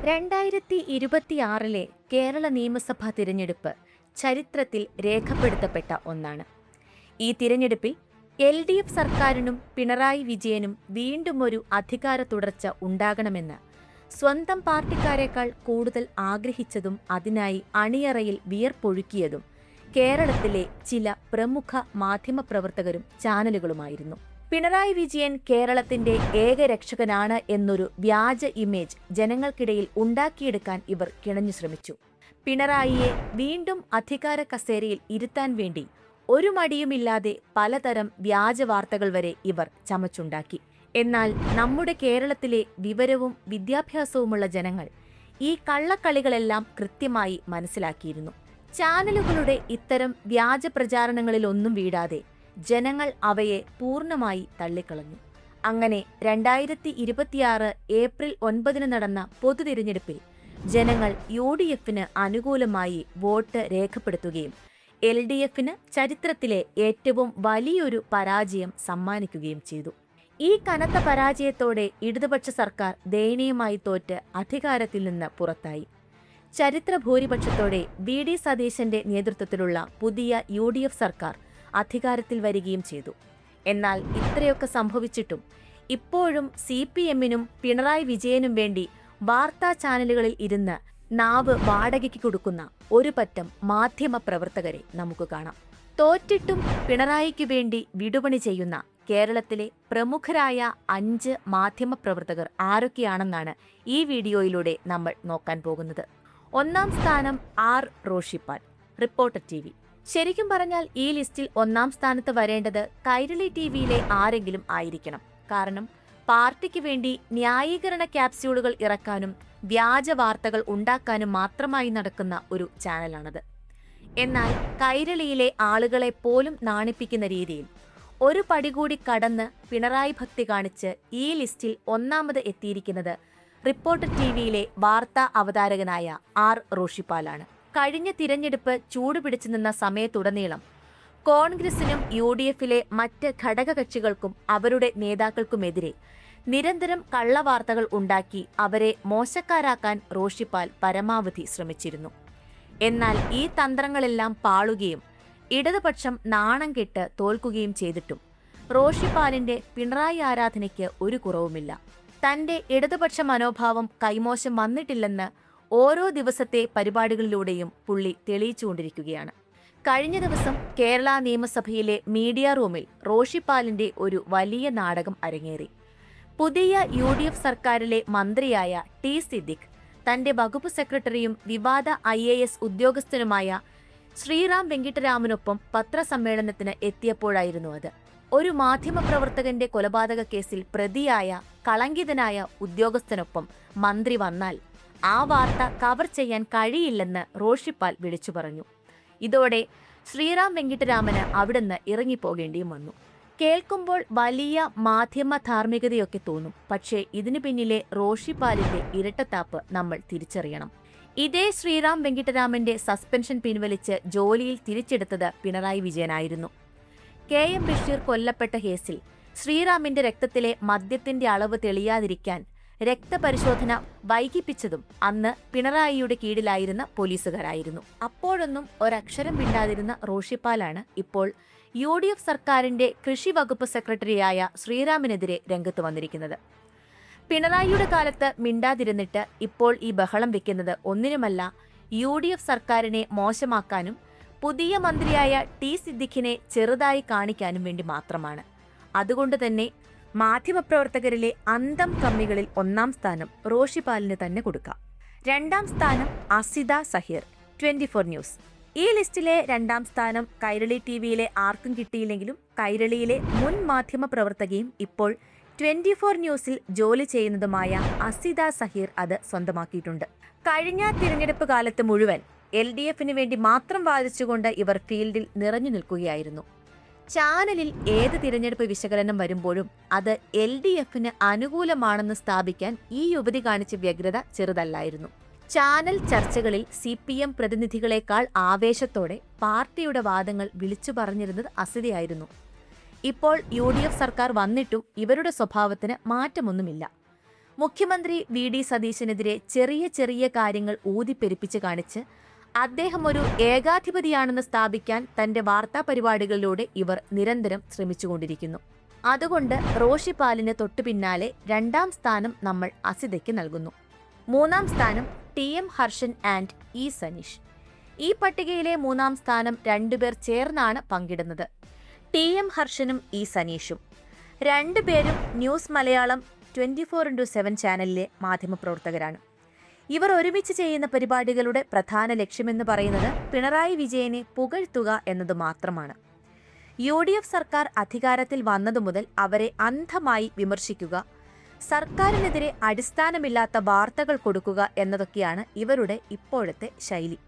2026 കേരള നിയമസഭാ തിരഞ്ഞെടുപ്പ് ചരിത്രത്തിൽ രേഖപ്പെടുത്തപ്പെട്ട ഒന്നാണ്. ഈ തിരഞ്ഞെടുപ്പിൽ LDF സർക്കാരിനും പിണറായി വിജയനും വീണ്ടും ഒരു അധികാര തുടർച്ച ഉണ്ടാകണമെന്ന് സ്വന്തം പാർട്ടിക്കാരേക്കാൾ കൂടുതൽ ആഗ്രഹിച്ചതും അതിനായി അണിയറയിൽ വിയർപ്പൊഴുക്കിയതും കേരളത്തിലെ ചില പ്രമുഖ മാധ്യമപ്രവർത്തകരും ചാനലുകളുമായിരുന്നു. പിണറായി വിജയൻ കേരളത്തിന്റെ ഏകരക്ഷകനാണ് എന്നൊരു വ്യാജ ഇമേജ് ജനങ്ങൾക്കിടയിൽ ഉണ്ടാക്കിയെടുക്കാൻ ഇവർ കിണഞ്ഞു ശ്രമിച്ചു. പിണറായിയെ വീണ്ടും അധികാര കസേരയിൽ ഇരുത്താൻ വേണ്ടി ഒരു മടിയുമില്ലാതെ പലതരം വ്യാജ വാർത്തകൾ വരെ ഇവർ ചമച്ചുണ്ടാക്കി. എന്നാൽ നമ്മുടെ കേരളത്തിലെ വിവരവും വിദ്യാഭ്യാസവുമുള്ള ജനങ്ങൾ ഈ കള്ളക്കളികളെല്ലാം കൃത്യമായി മനസ്സിലാക്കിയിരുന്നു. ചാനലുകളുടെ ഇത്തരം വ്യാജ പ്രചാരണങ്ങളിലൊന്നും വീഴാതെ ജനങ്ങൾ അവയെ പൂർണ്ണമായി തള്ളിക്കളഞ്ഞു. അങ്ങനെ 2026 ഏപ്രിൽ 9 നടന്ന പൊതുതിരഞ്ഞെടുപ്പിൽ ജനങ്ങൾ UDFന് അനുകൂലമായി വോട്ട് രേഖപ്പെടുത്തുകയും LDFന് ചരിത്രത്തിലെ ഏറ്റവും വലിയൊരു പരാജയം സമ്മാനിക്കുകയും ചെയ്തു. ഈ കനത്ത പരാജയത്തോടെ ഇടതുപക്ഷ സർക്കാർ ദയനീയമായി തോറ്റ് അധികാരത്തിൽ നിന്ന് പുറത്തായി. ചരിത്ര ഭൂരിപക്ഷത്തോടെ VD സതീശന്റെ നേതൃത്വത്തിലുള്ള പുതിയ UDF സർക്കാർ അധികാരത്തിൽ വരികയും ചെയ്തു. എന്നാൽ ഇത്രയൊക്കെ സംഭവിച്ചിട്ടും ഇപ്പോഴും CPMനും പിണറായി വിജയനും വേണ്ടി വാർത്താ ചാനലുകളിൽ ഇരുന്ന് നാവ് വാടകയ്ക്ക് കൊടുക്കുന്ന ഒരു പറ്റം മാധ്യമ പ്രവർത്തകരെ നമുക്ക് കാണാം. തോറ്റിട്ടും പിണറായിക്കു വേണ്ടി വിടുപണി ചെയ്യുന്ന കേരളത്തിലെ പ്രമുഖരായ 5 മാധ്യമ പ്രവർത്തകർ ആരൊക്കെയാണെന്നാണ് ഈ വീഡിയോയിലൂടെ നമ്മൾ നോക്കാൻ പോകുന്നത്. 1-ാം സ്ഥാനം R. Roshipal, reporter TV. ശരിക്കും പറഞ്ഞാൽ ഈ ലിസ്റ്റിൽ 1-ാം സ്ഥാനത്ത് വരേണ്ടത് കൈരളി TVയിലെ ആരെങ്കിലും ആയിരിക്കണം. കാരണം പാർട്ടിക്ക് വേണ്ടി ന്യായീകരണ ക്യാപ്സ്യൂളുകൾ ഇറക്കാനും വ്യാജ വാർത്തകൾ ഉണ്ടാക്കാനും മാത്രമായി നടക്കുന്ന ഒരു ചാനലാണത്. എന്നാൽ കൈരളിയിലെ ആളുകളെ പോലും നാണിപ്പിക്കുന്ന രീതിയിൽ ഒരു പടി കൂടി കടന്ന് പിണറായി ഭക്തി കാണിച്ച് ഈ ലിസ്റ്റിൽ 1-ാമത് എത്തിയിരിക്കുന്നത് റിപ്പോർട്ടർ TVയിലെ വാർത്താ അവതാരകനായ R. റോഷിപ്പാലാണ്. കഴിഞ്ഞ തിരഞ്ഞെടുപ്പ് ചൂടുപിടിച്ചു നിന്ന സമയത്തുടനീളം കോൺഗ്രസിനും UDFിലെ മറ്റ് ഘടകകക്ഷികൾക്കും അവരുടെ നേതാക്കൾക്കുമെതിരെ നിരന്തരം കള്ളവാർത്തകൾ ഉണ്ടാക്കി അവരെ മോശക്കാരാക്കാൻ റോഷിപ്പാൽ പരമാവധി ശ്രമിച്ചിരുന്നു. എന്നാൽ ഈ തന്ത്രങ്ങളെല്ലാം പാളുകയും ഇടതുപക്ഷം നാണം കെട്ട് തോൽക്കുകയും ചെയ്തിട്ടും റോഷിപ്പാലിന്റെ പിണറായി ആരാധനയ്ക്ക് ഒരു കുറവുമില്ല. തന്റെ ഇടതുപക്ഷ മനോഭാവം കൈമോശം വന്നിട്ടില്ലെന്ന് ഓരോ ദിവസത്തെ പരിപാടികളിലൂടെയും പുള്ളി തെളിയിച്ചുകൊണ്ടിരിക്കുകയാണ്. കഴിഞ്ഞ ദിവസം കേരള നിയമസഭയിലെ മീഡിയ റൂമിൽ റോഷിപ്പാലിന്റെ ഒരു വലിയ നാടകം അരങ്ങേറി. പുതിയ UDF സർക്കാരിലെ മന്ത്രിയായ T. സിദ്ദിഖ് തന്റെ വകുപ്പ് സെക്രട്ടറിയും വിവാദ IAS ഉദ്യോഗസ്ഥനുമായ ശ്രീറാം വെങ്കിട്ടരാമനൊപ്പം പത്രസമ്മേളനത്തിന് എത്തിയപ്പോഴായിരുന്നു അത്. ഒരു മാധ്യമപ്രവർത്തകന്റെ കൊലപാതക കേസിൽ പ്രതിയായ കളങ്കിതനായ ഉദ്യോഗസ്ഥനൊപ്പം മന്ത്രി വന്നാൽ ആ വാർത്ത കവർ ചെയ്യാൻ കഴിയില്ലെന്ന് റോഷിപ്പാൽ വിളിച്ചു പറഞ്ഞു. ഇതോടെ ശ്രീറാം വെങ്കിട്ടരാമന് അവിടുന്ന് ഇറങ്ങിപ്പോകേണ്ടിയും വന്നു. കേൾക്കുമ്പോൾ വലിയ മാധ്യമ ധാർമ്മികതയൊക്കെ തോന്നും. പക്ഷേ ഇതിനു പിന്നിലെ റോഷിപ്പാലിന്റെ ഇരട്ടത്താപ്പ് നമ്മൾ തിരിച്ചറിയണം. ഇതേ ശ്രീറാം വെങ്കിട്ടരാമന്റെ സസ്പെൻഷൻ പിൻവലിച്ച് ജോലിയിൽ തിരിച്ചെടുത്തത് പിണറായി വിജയനായിരുന്നു. KM ബഷീർ കൊല്ലപ്പെട്ട കേസിൽ ശ്രീറാമിന്റെ രക്തത്തിലെ മദ്യത്തിന്റെ അളവ് തെളിയാതിരിക്കാൻ രക്തപരിശോധന വൈകിപ്പിച്ചതും അന്ന് പിണറായിയുടെ കീഴിലായിരുന്ന പോലീസുകാരായിരുന്നു. അപ്പോഴൊന്നും ഒരക്ഷരം മിണ്ടാതിരുന്ന റോഷിപ്പാലാണ് ഇപ്പോൾ UDF സർക്കാരിന്റെ കൃഷി വകുപ്പ് സെക്രട്ടറിയായ ശ്രീറാമിനെതിരെ രംഗത്ത് വന്നിരിക്കുന്നത്. പിണറായിയുടെ കാലത്ത് മിണ്ടാതിരുന്നിട്ട് ഇപ്പോൾ ഈ ബഹളം വെക്കുന്നത് ഒന്നിനുമല്ല UDF സർക്കാരിനെ മോശമാക്കാനും പുതിയ മന്ത്രിയായ T. സിദ്ദിഖിനെ ചെറുതായി കാണിക്കാനും വേണ്ടി മാത്രമാണ്. അതുകൊണ്ട് തന്നെ മാധ്യമപ്രവർത്തകരിലെ അന്തം കമ്മികളിൽ 1-ാം സ്ഥാനം റോഷിപ്പാലിന് തന്നെ കൊടുക്കാം. 2-ാം സ്ഥാനം അസിത സഹീർ, 24 ന്യൂസ്. ഈ ലിസ്റ്റിലെ 2-ാം സ്ഥാനം കൈരളി TVയിലെ ആർക്കും കിട്ടിയില്ലെങ്കിലും കൈരളിയിലെ മുൻ മാധ്യമ പ്രവർത്തകയും ഇപ്പോൾ 24 ന്യൂസിൽ ജോലി ചെയ്യുന്നതുമായ അസിത സഹീർ അത് സ്വന്തമാക്കിയിട്ടുണ്ട്. കഴിഞ്ഞ തിരഞ്ഞെടുപ്പ് കാലത്ത് മുഴുവൻ LDFന് വേണ്ടി മാത്രം വാദിച്ചുകൊണ്ട് ഇവർ ഫീൽഡിൽ നിറഞ്ഞു നിൽക്കുകയായിരുന്നു. ചാനലിൽ ഏത് തിരഞ്ഞെടുപ്പ് വിശകലനം വരുമ്പോഴും അത് LDFന് അനുകൂലമാണെന്ന് സ്ഥാപിക്കാൻ ഈ യുവതി കാണിച്ച വ്യഗ്രത ചെറുതല്ലായിരുന്നു. ചാനൽ ചർച്ചകളിൽ CPM പ്രതിനിധികളെക്കാൾ ആവേശത്തോടെ പാർട്ടിയുടെ വാദങ്ങൾ വിളിച്ചു പറഞ്ഞിരുന്നത് അസിതയായിരുന്നു. ഇപ്പോൾ UDF സർക്കാർ വന്നിട്ടും ഇവരുടെ സ്വഭാവത്തിന് മാറ്റമൊന്നുമില്ല. മുഖ്യമന്ത്രി വി.ഡി. സതീശനെതിരെ ചെറിയ ചെറിയ കാര്യങ്ങൾ ഊതിപ്പെരുപ്പിച്ച് കാണിച്ച് അദ്ദേഹം ഒരു ഏകാധിപതിയാണെന്ന് സ്ഥാപിക്കാൻ തന്റെ വാർത്താ പരിപാടികളിലൂടെ ഇവർ നിരന്തരം ശ്രമിച്ചുകൊണ്ടിരിക്കുന്നു. അതുകൊണ്ട് റോഷി പാലിന് തൊട്ടു പിന്നാലെ 2ാം സ്ഥാനം നമ്മൾ അസിതയ്ക്ക് നൽകുന്നു. 3ാം സ്ഥാനം T M. Harshan and E. Saneesh. ഈ പട്ടികയിലെ 3ാം സ്ഥാനം 2 പേർ ചേർന്നാണ് പങ്കിടുന്നത്. ടി.എം. ഹർഷനും ഇ. സനീഷും. 2 പേരും ന്യൂസ് മലയാളം 24x7 ചാനലിലെ മാധ്യമപ്രവർത്തകരാണ്. ഇവർ ഒരുമിച്ച് ചെയ്യുന്ന പരിപാടികളുടെ പ്രധാന ലക്ഷ്യമെന്ന് പറയുന്നത് പിണറായി വിജയനെ പുകഴ്ത്തുക എന്നത് മാത്രമാണ്. UDF സർക്കാർ അധികാരത്തിൽ വന്നതു മുതൽ അവരെ അന്ധമായി വിമർശിക്കുക, സർക്കാരിനെതിരെ അടിസ്ഥാനമില്ലാത്ത വാർത്തകൾ കൊടുക്കുക എന്നതൊക്കെയാണ് ഇവരുടെ ഇപ്പോഴത്തെ ശൈലി.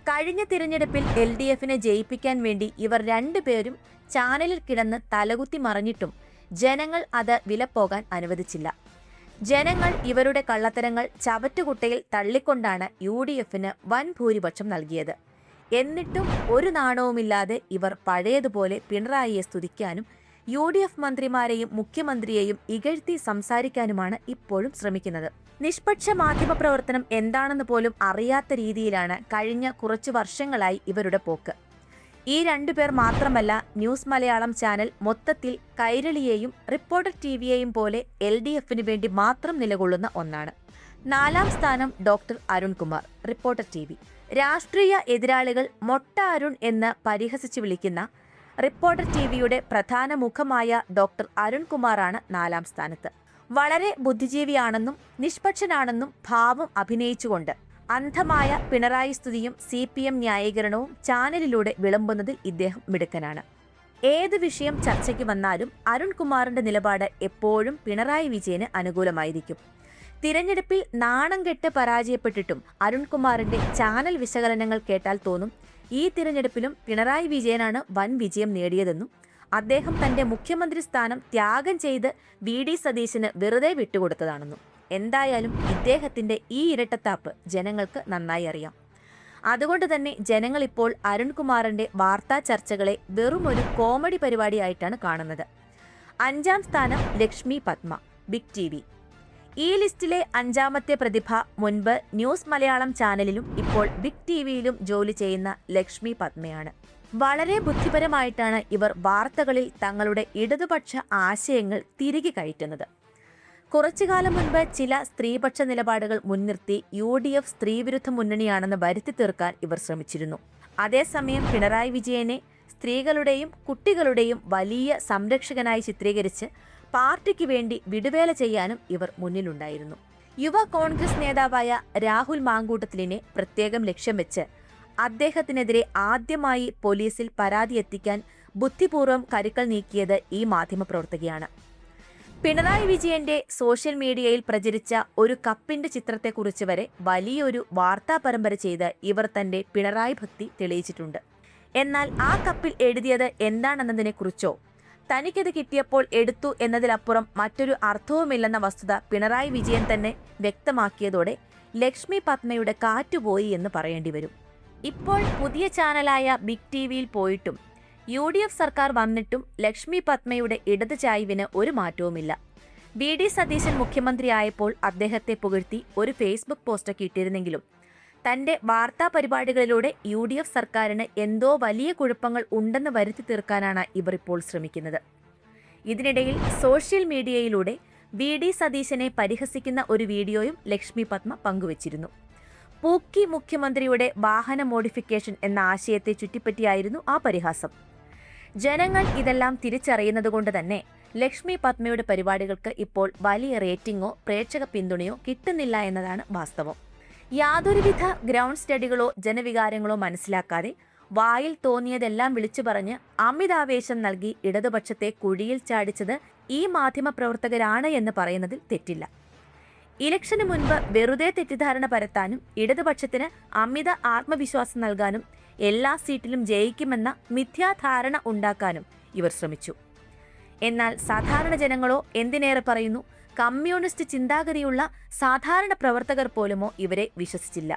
കഴിഞ്ഞ തിരഞ്ഞെടുപ്പിൽ LDFനെ ജയിപ്പിക്കാൻ വേണ്ടി ഇവർ 2 പേരും ചാനലിൽ കിടന്ന് തലകുത്തി മറിഞ്ഞിട്ടും ജനങ്ങൾ അത് വിലപ്പോകാൻ അനുവദിച്ചില്ല. ജനങ്ങൾ ഇവരുടെ കള്ളത്തരങ്ങൾ ചവറ്റുകുട്ടയിൽ തള്ളിക്കൊണ്ടാണ് UDFന് വൻ ഭൂരിപക്ഷം നൽകിയത്. എന്നിട്ടും ഒരു നാണവുമില്ലാതെ ഇവർ പഴയതുപോലെ പിണറായിയെ സ്തുതിക്കാനും UDF മന്ത്രിമാരെയും മുഖ്യമന്ത്രിയെയും ഇകഴ്ത്തി സംസാരിക്കാനുമാണ് ഇപ്പോഴും ശ്രമിക്കുന്നത്. നിഷ്പക്ഷ മാധ്യമപ്രവർത്തനം എന്താണെന്ന് പോലും അറിയാത്ത രീതിയിലാണ് കഴിഞ്ഞ കുറച്ചു വർഷങ്ങളായി ഇവരുടെ പോക്ക്. ഈ 2 പേർ മാത്രമല്ല, ന്യൂസ് മലയാളം ചാനൽ മൊത്തത്തിൽ കൈരളിയെയും റിപ്പോർട്ടർ ടിവിയെയും പോലെ LDFന് വേണ്ടി മാത്രം നിലകൊള്ളുന്ന ഒന്നാണ്. 4ാം സ്ഥാനം ഡോക്ടർ അരുൺകുമാർ, റിപ്പോർട്ടർ ടിവി. രാഷ്ട്രീയ എതിരാളികൾ മൊട്ട അരുൺ എന്ന് പരിഹസിച്ച് വിളിക്കുന്ന റിപ്പോർട്ടർ ടിവിയുടെ പ്രധാന മുഖമായ ഡോക്ടർ അരുൺകുമാറാണ് 4ാം സ്ഥാനത്ത്. വളരെ ബുദ്ധിജീവിയാണെന്നും നിഷ്പക്ഷനാണെന്നും ഭാവം അഭിനയിച്ചുകൊണ്ട് അന്ധമായ പിണറായി സ്തുതിയും CPM ന്യായീകരണവും ചാനലിലൂടെ വിളമ്പുന്നതിൽ ഇദ്ദേഹം മിടുക്കനാണ്. ഏത് വിഷയം ചർച്ചയ്ക്ക് വന്നാലും അരുൺകുമാറിന്റെ നിലപാട് എപ്പോഴും പിണറായി വിജയന് അനുകൂലമായിരിക്കും. തിരഞ്ഞെടുപ്പിൽ നാണം കെട്ട് പരാജയപ്പെട്ടിട്ടും അരുൺകുമാറിന്റെ ചാനൽ വിശകലനങ്ങൾ കേട്ടാൽ തോന്നും ഈ തിരഞ്ഞെടുപ്പിലും പിണറായി വിജയനാണ് വൻ വിജയം നേടിയതെന്നും അദ്ദേഹം തന്റെ മുഖ്യമന്ത്രി സ്ഥാനം ത്യാഗം ചെയ്ത് വി.ഡി. സതീശന് വെറുതെ വിട്ടുകൊടുത്തതാണെന്നും. എന്തായാലും ഇദ്ദേഹത്തിന്റെ ഈ ഇരട്ടത്താപ്പ് ജനങ്ങൾക്ക് നന്നായി അറിയാം. അതുകൊണ്ട് തന്നെ ജനങ്ങൾ ഇപ്പോൾ അരുൺകുമാറിന്റെ വാർത്താ ചർച്ചകളെ വെറുമൊരു കോമഡി പരിപാടിയായിട്ടാണ് കാണുന്നത്. 5ാം സ്ഥാനം ലക്ഷ്മി പത്മ, ബിഗ് TV. ഈ ലിസ്റ്റിലെ 5ാമത്തെ പ്രതിഭ മുൻപ് ന്യൂസ് മലയാളം ചാനലിലും ഇപ്പോൾ ബിഗ് TVയിലും ജോലി ചെയ്യുന്ന ലക്ഷ്മി പത്മയാണ്. വളരെ ബുദ്ധിപരമായിട്ടാണ് ഇവർ വാർത്തകളിൽ തങ്ങളുടെ ഇടതുപക്ഷ ആശയങ്ങൾ തിരികെ കയറ്റുന്നത്. കുറച്ചുകാലം മുൻപ് ചില സ്ത്രീപക്ഷ നിലപാടുകൾ മുൻനിർത്തി UDF സ്ത്രീവിരുദ്ധ മുന്നണിയാണെന്ന് വരുത്തി തീർക്കാൻ ഇവർ ശ്രമിച്ചിരുന്നു. അതേസമയം പിണറായി വിജയനെ സ്ത്രീകളുടെയും കുട്ടികളുടെയും വലിയ സംരക്ഷകനായി ചിത്രീകരിച്ച് പാർട്ടിക്ക് വേണ്ടി വിടുവേല ചെയ്യാനും ഇവർ മുന്നിലുണ്ടായിരുന്നു. യുവ കോൺഗ്രസ് നേതാവായ രാഹുൽ മാങ്കൂട്ടത്തിലിനെ പ്രത്യേകം ലക്ഷ്യം വെച്ച് അദ്ദേഹത്തിനെതിരെ ആദ്യമായി പോലീസിൽ പരാതി എത്തിക്കാൻ ബുദ്ധിപൂർവ്വം കരുക്കൾ നീക്കിയത് ഈ മാധ്യമപ്രവർത്തകയാണ്. പിണറായി വിജയന്റെ സോഷ്യൽ മീഡിയയിൽ പ്രചരിച്ച ഒരു കപ്പിന്റെ ചിത്രത്തെക്കുറിച്ച് വരെ വലിയൊരു വാർത്താ പരമ്പര ചെയ്ത് ഇവർ തന്റെ പിണറായി ഭക്തി തെളിയിച്ചിട്ടുണ്ട്. എന്നാൽ ആ കപ്പിൽ എഴുതിയത് എന്താണെന്നതിനെക്കുറിച്ചോ തനിക്കത് കിട്ടിയപ്പോൾ എടുത്തു എന്നതിലപ്പുറം മറ്റൊരു അർത്ഥവുമില്ലെന്ന വസ്തുത പിണറായി വിജയൻ തന്നെ വ്യക്തമാക്കിയതോടെ ലക്ഷ്മി പത്മയുടെ കാറ്റുപോയി എന്ന് പറയേണ്ടി വരും. ഇപ്പോൾ പുതിയ ചാനലായ ബിഗ് TVയിൽ പോയിട്ടും UDF സർക്കാർ വന്നിട്ടും ലക്ഷ്മി പത്മയുടെ ഇടത് ചായ്വിന് ഒരു മാറ്റവുമില്ല. വി.ഡി. സതീശൻ മുഖ്യമന്ത്രിയായപ്പോൾ അദ്ദേഹത്തെ പുകഴ്ത്തി ഒരു ഫേസ്ബുക്ക് പോസ്റ്റൊക്കെ ഇട്ടിരുന്നെങ്കിലും തന്റെ വാർത്താ പരിപാടികളിലൂടെ UDF സർക്കാരിന് എന്തോ വലിയ കുഴപ്പങ്ങൾ ഉണ്ടെന്ന് വരുത്തി തീർക്കാനാണ് ഇവർ ഇപ്പോൾ ശ്രമിക്കുന്നത്. ഇതിനിടയിൽ സോഷ്യൽ മീഡിയയിലൂടെ വി.ഡി. സതീശനെ പരിഹസിക്കുന്ന ഒരു വീഡിയോയും ലക്ഷ്മി പത്മ പങ്കുവച്ചിരുന്നു. പൂക്കി മുഖ്യമന്ത്രിയുടെ വാഹന മോഡിഫിക്കേഷൻ എന്ന ആശയത്തെ ചുറ്റിപ്പറ്റിയായിരുന്നു ആ പരിഹാസം. ജനങ്ങൾ ഇതെല്ലാം തിരിച്ചറിയുന്നതുകൊണ്ട് തന്നെ ലക്ഷ്മി പത്മയുടെ പരിപാടികൾക്ക് ഇപ്പോൾ വലിയ റേറ്റിംഗോ പ്രേക്ഷക പിന്തുണയോ കിട്ടുന്നില്ല എന്നതാണ് വാസ്തവം. യാതൊരുവിധ ഗ്രൗണ്ട് സ്റ്റഡികളോ ജനവികാരങ്ങളോ മനസ്സിലാക്കാതെ വായിൽ തോന്നിയതെല്ലാം വിളിച്ചു പറഞ്ഞ് അമിതാവേശം നൽകി ഇടതുപക്ഷത്തെ കുഴിയിൽ ചാടിച്ചത് ഈ മാധ്യമപ്രവർത്തകരാണ് എന്ന് പറയുന്നതിൽ തെറ്റില്ല. ഇലക്ഷന് മുൻപ് വെറുതെ തെറ്റിദ്ധാരണ പരത്താനും ഇടതുപക്ഷത്തിന് അമിത ആത്മവിശ്വാസം നൽകാനും എല്ലാ സീറ്റിലും ജയിക്കുമെന്ന മിഥ്യാധാരണ ഉണ്ടാക്കാനും ഇവർ ശ്രമിച്ചു. എന്നാൽ സാധാരണ ജനങ്ങളോ, എന്തിനേറെ പറയുന്നു കമ്മ്യൂണിസ്റ്റ് ചിന്താഗതിയുള്ള സാധാരണ പ്രവർത്തകർ പോലുമോ ഇവരെ വിശ്വസിച്ചില്ല.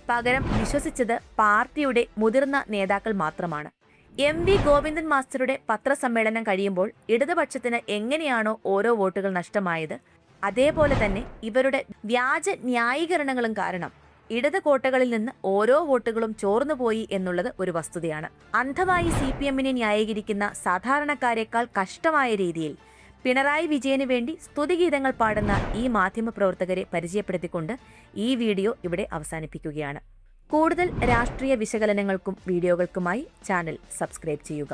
പകരം വിശ്വസിച്ചത് പാർട്ടിയുടെ മുതിർന്ന നേതാക്കൾ മാത്രമാണ്. MV ഗോവിന്ദൻ മാസ്റ്ററുടെ പത്രസമ്മേളനം കഴിയുമ്പോൾ ഇടതുപക്ഷത്തിന് എങ്ങനെയാണോ ഓരോ വോട്ടുകൾ നഷ്ടമായത്, അതേപോലെ തന്നെ ഇവരുടെ വ്യാജ ന്യായീകരണങ്ങളും കാരണം ഇടത് കോട്ടകളിൽ നിന്ന് ഓരോ വോട്ടുകളും ചോർന്നുപോയി എന്നുള്ളത് ഒരു വസ്തുതയാണ്. അന്ധമായി CPM-നെ ന്യായീകരിക്കുന്ന സാധാരണക്കാരെക്കാൾ കഷ്ടമായ രീതിയിൽ പിണറായി വിജയന് വേണ്ടി സ്തുതിഗീതങ്ങൾ പാടുന്ന ഈ മാധ്യമപ്രവർത്തകരെ പരിചയപ്പെടുത്തിക്കൊണ്ട് ഈ വീഡിയോ ഇവിടെ അവസാനിപ്പിക്കുകയാണ്. കൂടുതൽ രാഷ്ട്രീയ വിശകലനങ്ങൾക്കും വീഡിയോകൾക്കുമായി ചാനൽ സബ്സ്ക്രൈബ് ചെയ്യുക.